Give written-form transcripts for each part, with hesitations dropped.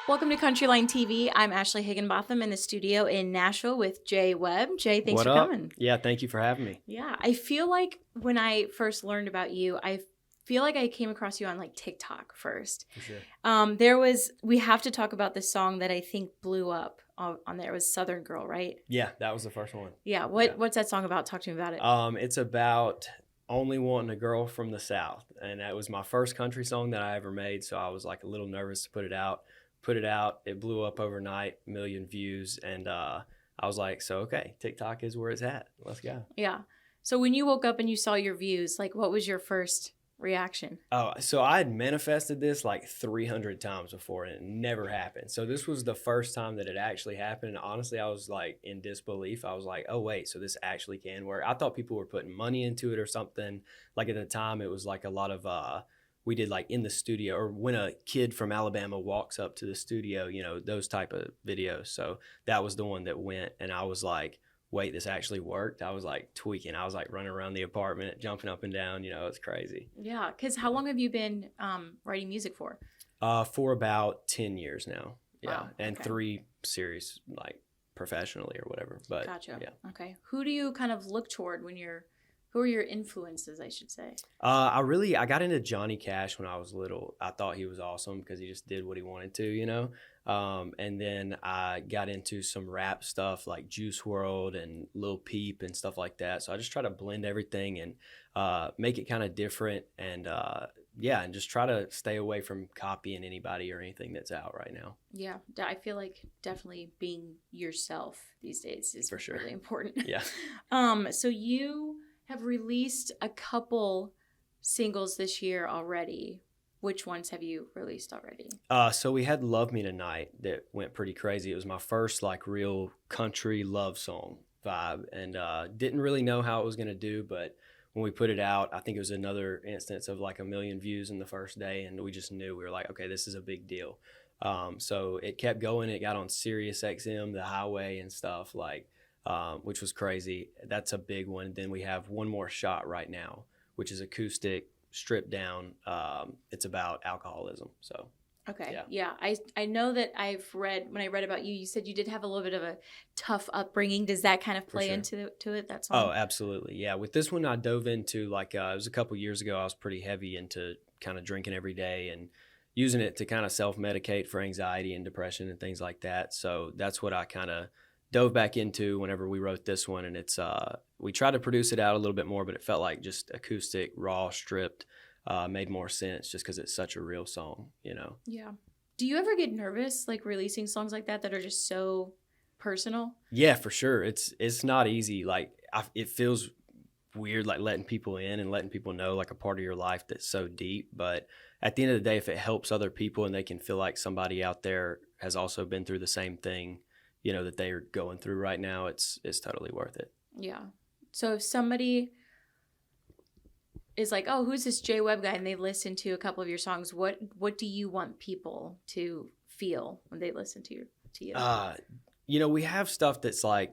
Welcome to CountryLine TV. I'm Ashley Higginbotham in the studio in Nashville with Jay Webb. Jay, thanks What for up? coming. Yeah, thank you for having me. Yeah, I feel like when I first learned about you, I feel like I came across you on like TikTok first. For sure. We have to talk about this song that I think blew up on there. It was Southern Girl, right? Yeah, that was the first one. Yeah. What's that song about? Talk to me about it. It's about only wanting a girl from the South, and that was my first country song that I ever made. So I was like a little nervous to put it out. It blew up overnight, 1 million views, and I was like, so okay, TikTok is where it's at. Let's go. Yeah. So when you woke up and you saw your views, like what was your first reaction? Oh, so I had manifested this like 300 times before, and it never happened. So this was the first time that it actually happened. And honestly, I was like in disbelief. I was like, oh, wait, so this actually can work. I thought people were putting money into it or something. Like at the time, it was like a lot of, we did like in the studio, or when a kid from Alabama walks up to the studio, you know, those type of videos. So that was the one that went, and I was like, wait, this actually worked. I was like tweaking. I was like running around the apartment, jumping up and down. You know, it's crazy. Yeah, because how long have you been writing music for? For about 10 years now. Yeah. Wow, And okay. 3 series, like professionally or whatever. But Gotcha. yeah. Okay. Who do you kind of look toward who are your influences, I should say? I got into Johnny Cash when I was little. I thought he was awesome because he just did what he wanted to, you know. And then I got into some rap stuff like Juice World and Lil Peep and stuff like that. So I just try to blend everything and make it kind of different, and and just try to stay away from copying anybody or anything that's out right now. Yeah, I feel like definitely being yourself these days is For sure. really important. Yeah. So you have released a couple singles this year already. Which ones have you released already? So we had Love Me Tonight that went pretty crazy. It was my first like real country love song vibe, and didn't really know how it was going to do, but when we put it out, I think it was another instance of like 1 million views in the first day, and we just knew, we were like, okay, this is a big deal. So it kept going. It got on Sirius XM, the highway and stuff, like, which was crazy. That's a big one. Then we have One More Shot right now, which is acoustic, stripped down. It's about alcoholism. So Okay. Yeah. I know that when I read about you, you said you did have a little bit of a tough upbringing. Does that kind of play sure. into it? That Oh, song? absolutely. Yeah. With this one, I dove into like, it was a couple years ago. I was pretty heavy into kind of drinking every day and using it to kind of self-medicate for anxiety and depression and things like that. So that's what I kind of dove back into whenever we wrote this one. And it's, we tried to produce it out a little bit more, but it felt like just acoustic, raw, stripped, made more sense just because it's such a real song, you know? Yeah. Do you ever get nervous like releasing songs like that are just so personal? Yeah, for sure. It's not easy. Like it feels weird, like letting people in and letting people know like a part of your life that's so deep. But at the end of the day, if it helps other people and they can feel like somebody out there has also been through the same thing, you know, that they're going through right now, it's totally worth it. Yeah. So if somebody is like, oh, who's this Jay Webb guy? And they listen to a couple of your songs, what do you want people to feel when they listen to you? You know, we have stuff that's like,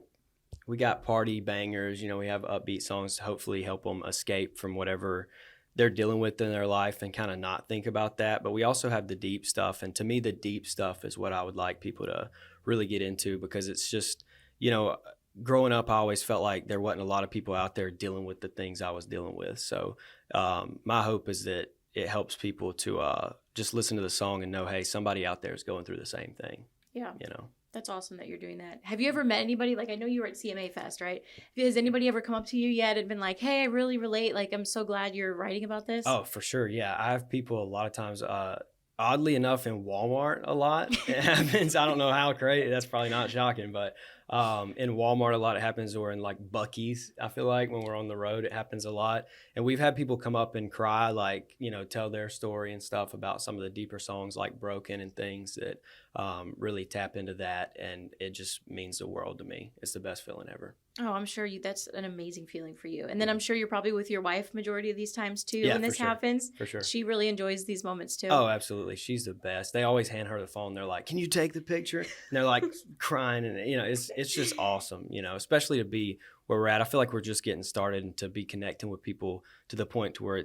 we got party bangers, you know, we have upbeat songs to hopefully help them escape from whatever they're dealing with in their life and kind of not think about that. But we also have the deep stuff. And to me, the deep stuff is what I would like people to really get into, because it's just, you know, growing up, I always felt like there wasn't a lot of people out there dealing with the things I was dealing with. So my hope is that it helps people to just listen to the song and know, hey, somebody out there is going through the same thing. Yeah. You know? That's awesome that you're doing that. Have you ever met anybody, like I know you were at CMA Fest, right? Has anybody ever come up to you yet and been like, hey, I really relate. Like, I'm so glad you're writing about this? Oh, for sure. Yeah. I have people a lot of times, oddly enough, in Walmart a lot. It happens. I don't know how crazy. That's probably not shocking, but in Walmart a lot it happens, or in like Buc-ee's. I feel like when we're on the road, it happens a lot. And we've had people come up and cry, like, you know, tell their story and stuff about some of the deeper songs like Broken and things that really tap into that. And it just means the world to me. It's the best feeling ever. Oh, I'm sure that's an amazing feeling for you. And then I'm sure you're probably with your wife majority of these times too. Yeah, when this for sure. happens. For sure. She really enjoys these moments too. Oh, absolutely. She's the best. They always hand her the phone. They're like, can you take the picture? And they're like crying, and you know, it's just awesome, you know, especially to be where we're at. I feel like we're just getting started, and to be connecting with people to the point to where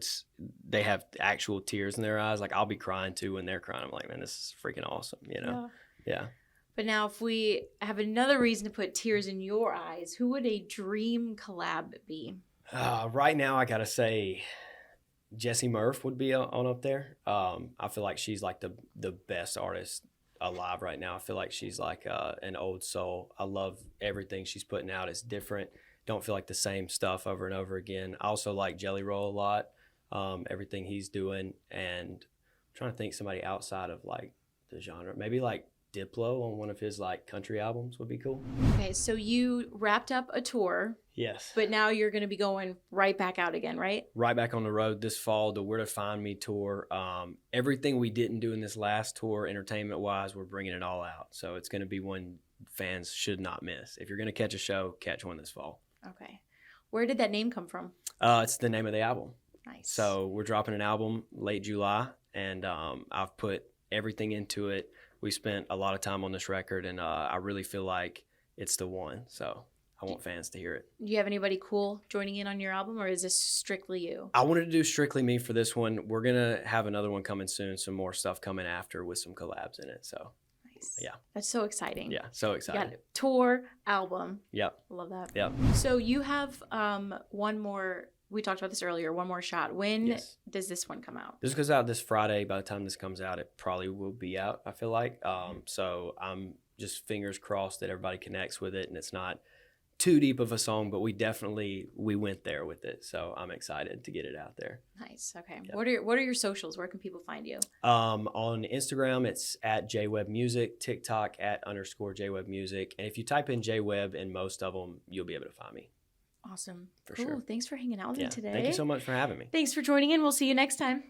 they have actual tears in their eyes. Like I'll be crying too when they're crying. I'm like, man, this is freaking awesome, you know? Yeah. But now if we have another reason to put tears in your eyes, who would a dream collab be? Right now, I gotta say, Jessie Murph would be on up there. I feel like she's like the best artist alive right now. I feel like she's like an old soul. I love everything she's putting out. It's different. Don't feel like the same stuff over and over again. I also like Jelly Roll a lot. Everything he's doing, and I'm trying to think somebody outside of like the genre. Maybe like Diplo on one of his like country albums would be cool. Okay, so you wrapped up a tour. Yes. But now you're going to be going right back out again, right? Right back on the road this fall, the Where to Find Me tour. Everything we didn't do in this last tour, entertainment-wise, we're bringing it all out. So it's going to be one fans should not miss. If you're going to catch a show, catch one this fall. Okay. Where did that name come from? It's the name of the album. Nice. So we're dropping an album late July, and I've put everything into it. We spent a lot of time on this record, and I really feel like it's the one. So I want fans to hear it. Do you have anybody cool joining in on your album, or is this strictly you? I wanted to do strictly me for this one. We're going to have another one coming soon, some more stuff coming after with some collabs in it. So, nice. Yeah. That's so exciting. Yeah, so excited. You got a tour, album. Yep. I love that. Yep. So you have one more, we talked about this earlier, one more shot. When does this one come out? This goes out this Friday. By the time this comes out, it probably will be out, I feel like. So I'm just fingers crossed that everybody connects with it and it's not too deep of a song, but we went there with it. So I'm excited to get it out there. Nice. Okay. Yep. What are your socials? Where can people find you? On Instagram, it's at Jay Webb Music, TikTok at _Jay Webb Music. And if you type in Jay Webb in most of them, you'll be able to find me. Awesome. For cool. sure. Thanks for hanging out with me today. Thank you so much for having me. Thanks for joining in. We'll see you next time.